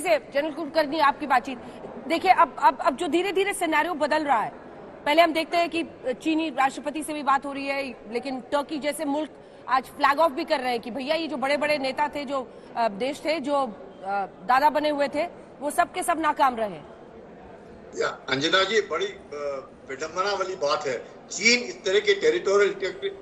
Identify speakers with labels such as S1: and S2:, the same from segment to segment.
S1: से जनरल कुलकर्णी आपकी बातचीत देखिए, अब जो धीरे धीरे सिनेरियो बदल रहा है, पहले हम देखते हैं कि चीनी राष्ट्रपति से भी बात हो रही है, लेकिन टर्की जैसे मुल्क आज फ्लैग ऑफ भी कर रहे हैं कि भैया ये जो बड़े बड़े नेता थे, जो देश थे, जो दादा बने हुए थे, वो सब के सब नाकाम रहे।
S2: अंजना जी, बड़ी विडंबना वाली बात है। चीन इस तरह के टेरिटोरियल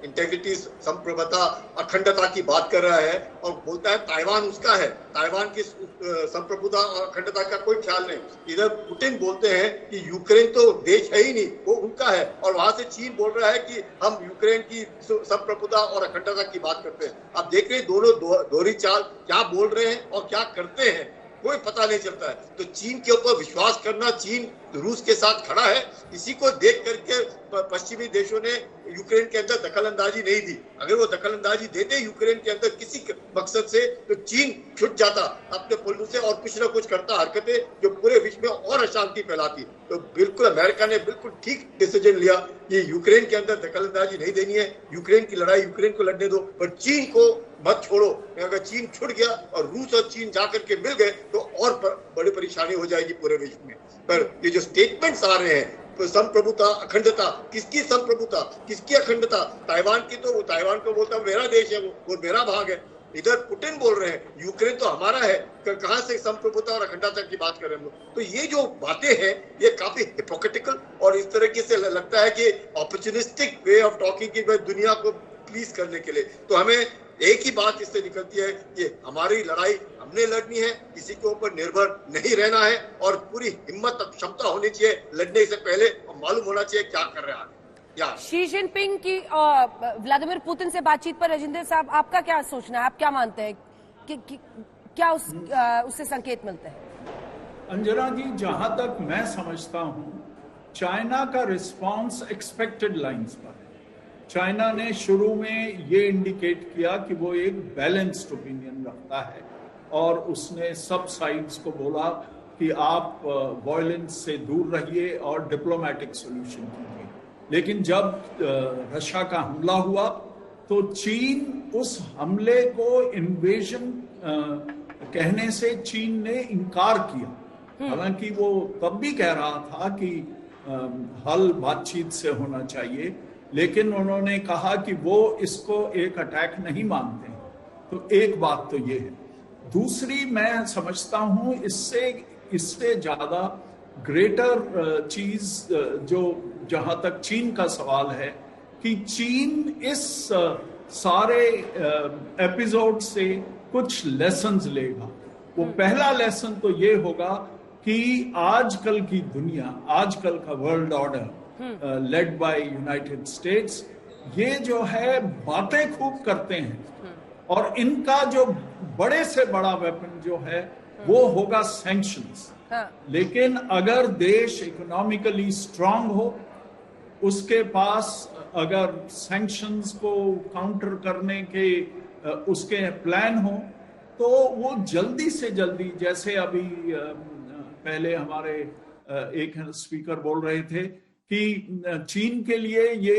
S2: इंटेग्रिटी, संप्रभुता, अखंडता की बात कर रहा है और बोलता है ताइवान उसका है। ताइवान की संप्रभुता और अखंडता का कोई ख्याल नहीं। इधर पुतिन बोलते हैं कि यूक्रेन तो देश है ही नहीं, वो उनका है, और वहां से चीन बोल रहा है कि हम यूक्रेन की संप्रभुता और अखंडता की बात करते हैं। आप देख रहे हैं दोनों दोहरी चाल, क्या बोल रहे हैं और क्या करते हैं, कोई पता नहीं चलता है। तो चीन के ऊपर विश्वास करना, चीन रूस के साथ खड़ा है, इसी को देख करके पश्चिमी देशों ने यूक्रेन के अंदर दखलंदाजी नहीं दी। अगर वो दखलंदाजी देते यूक्रेन के अंदर किसी मकसद से, तो चीन छुट जाता अपने पुल्लू से और कुछ ना कुछ करता हरकतें जो पूरे विश्व में और अशांति फैलाती। तो बिल्कुल अमेरिका ने बिल्कुल ठीक डिसीजन लिया कि यूक्रेन के अंदर दखलंदाजी नहीं देनी है। यूक्रेन की लड़ाई यूक्रेन को लड़ने दो, पर चीन को मत छोड़ो। अगर चीन छुट गया और रूस और चीन जाकर के मिल गए तो और बड़ी परेशानी हो जाएगी पूरे विश्व में। पर ये जो स्टेटमेंट्स आ रहे हैं, संप्रभुता, अखंडता, किसकी संप्रभुता, किसकी अखंडता? ताइवान की, तो ताइवान को बोलता मेरा देश है, वो मेरा भाग है। इधर पुतिन बोल रहे हैं यूक्रेन तो हमारा है, कहां से संप्रभुता और अखंडता की बात कर रहे हैं हम लोग? तो ये जो बातें हैं ये काफी हिपोक्रेटिकल और इस तरीके से लगता है कि अपॉर्चुनिस्टिक वे ऑफ टॉकिंग की दुनिया को प्लीज करने के लिए। तो हमें एक ही बात इससे निकलती है कि हमारी लड़ाई हमने लड़नी है, किसी के ऊपर निर्भर नहीं रहना है और पूरी हिम्मत और क्षमता होनी चाहिए लड़ने से पहले, और मालूम होना चाहिए क्या कर रहे हैं।
S1: शी जिनपिंग की व्लादिमीर पुतिन से बातचीत पर राजेंद्र साहब, आपका क्या सोचना है? आप क्या मानते हैं कि क्या उससे संकेत मिलते हैं?
S3: अंजना जी, जहां तक मैं समझता हूं, चाइना का रिस्पांस एक्सपेक्टेड लाइंस पर है। चाइना ने शुरू में ये इंडिकेट किया कि वो एक बैलेंस्ड ओपिनियन रखता है और उसने सब साइड्स को बोला कि आप वायलेंस से दूर रहिए और डिप्लोमेटिक सॉल्यूशन कीजिए। लेकिन जब रशिया का हमला हुआ तो चीन उस हमले को इन्वेजन कहने से चीन ने इनकार किया। हालांकि वो तब भी कह रहा था कि हल बातचीत से होना चाहिए, लेकिन उन्होंने कहा कि वो इसको एक अटैक नहीं मानते। तो एक बात तो ये है। दूसरी, मैं समझता हूं इससे ज्यादा ग्रेटर चीज जो जहां तक चीन का सवाल है कि चीन इस सारे एपिसोड से कुछ लेसन्स लेगा। वो पहला लेसन तो ये होगा कि आजकल की दुनिया, आजकल का world order led by United states, ये जो है बातें खूब करते हैं और इनका जो बड़े से बड़ा वेपन जो है वो होगा सैंक्शंस। लेकिन अगर देश इकोनॉमिकली स्ट्रांग हो, उसके पास अगर सैंक्शंस को काउंटर करने के उसके प्लान हो, तो वो जल्दी से जल्दी, जैसे अभी पहले हमारे एक स्पीकर बोल रहे थे कि चीन के लिए ये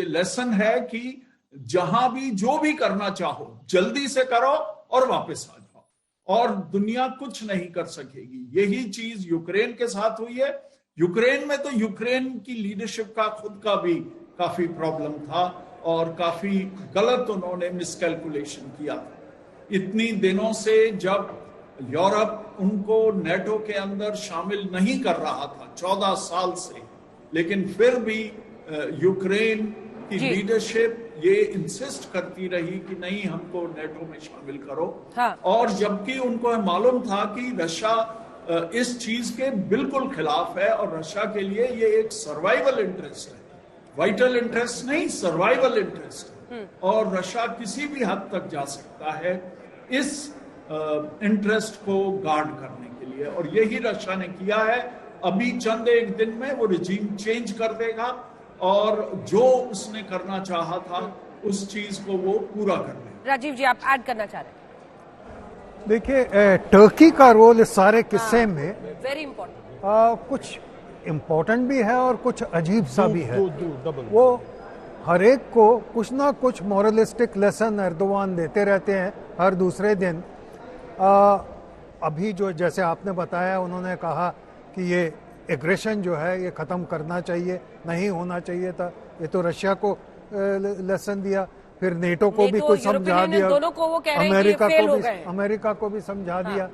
S3: लेसन है कि जहां भी जो भी करना चाहो जल्दी से करो और वापस आ जाओ और दुनिया कुछ नहीं कर सकेगी। यही चीज यूक्रेन के साथ हुई है। यूक्रेन में तो यूक्रेन की लीडरशिप का खुद का भी काफी प्रॉब्लम था और काफी गलत उन्होंने मिसकैलकुलेशन किया था। इतनी दिनों से जब यूरोप उनको नेटो के अंदर शामिल नहीं कर रहा था 14 साल से, लेकिन फिर भी यूक्रेन की लीडरशिप ये इंसिस्ट करती रही कि नहीं, हमको नेटो में शामिल करो। हाँ। और जबकि उनको मालूम था कि रशिया इस चीज के बिल्कुल खिलाफ है और रशिया के लिए ये एक सर्वाइवल इंटरेस्ट है, वाइटल इंटरेस्ट नहीं, सर्वाइवल इंटरेस्ट है और रशिया किसी भी हद तक जा सकता है इस इंटरेस्ट को गार्ड करने के लिए, और यही रशिया ने किया है। अभी चंद एक दिन में वो रिजीम चेंज कर देगा और जो उसने करना चाहा था उस चीज को वो पूरा कर देगा।
S1: राजीव जी, आप ऐड करना चाह रहे हैं?
S4: देखिए, टर्की का रोल इस सारे किस्से में
S1: वेरी इंपॉर्टेंट,
S4: कुछ इम्पोर्टेंट भी है और कुछ अजीब सा भी है। वो हर एक को कुछ ना कुछ मॉरलिस्टिक लेसन एर्दोगान देते रहते हैं हर दूसरे दिन। अभी जो जैसे आपने बताया, उन्होंने कहा कि ये एग्रेशन जो है ये ख़त्म करना चाहिए, नहीं होना चाहिए था। ये तो रशिया को लेसन दिया, फिर नेटो को भी कुछ समझा दिया,
S1: दोनों को वो कह रहे हैं कि फेल हो गए।
S4: अमेरिका को भी समझा दिया।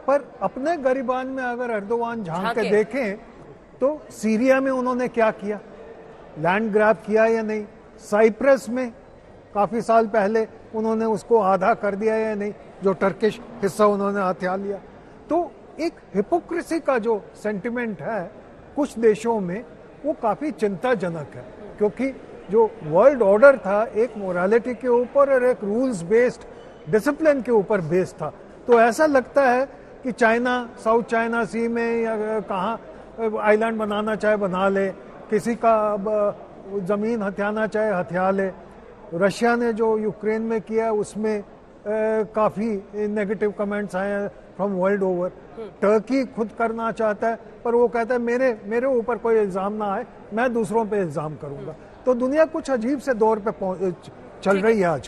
S4: पर अपने गरिबान में अगर एर्दोगान झांक के देखें तो सीरिया में उन्होंने क्या किया, लैंड ग्रैब किया या नहीं? साइप्रस में काफी साल पहले उन्होंने उसको आधा कर दिया या नहीं, जो टर्किश हिस्सा उन्होंने हथिया लिया। तो एक हिपोक्रेसी का जो सेंटिमेंट है कुछ देशों में, वो काफी चिंताजनक है, क्योंकि जो वर्ल्ड ऑर्डर था एक मोरालिटी के ऊपर और एक रूल्स बेस्ड डिसिप्लिन के ऊपर बेस्ड था। तो ऐसा लगता है कि चाइना साउथ चाइना सी में या कहाँ आइलैंड बनाना चाहे बना ले, किसी का जमीन हथियाना चाहे हथिया ले। रशिया ने जो यूक्रेन में किया उसमें काफी नेगेटिव कमेंट्स आए हैं फ्रॉम वर्ल्ड ओवर। टर्की खुद करना चाहता है, पर वो कहता है मेरे ऊपर कोई इल्जाम ना आए, मैं दूसरों पे इल्जाम करूंगा। तो दुनिया कुछ अजीब से दौर पे चल रही है आज।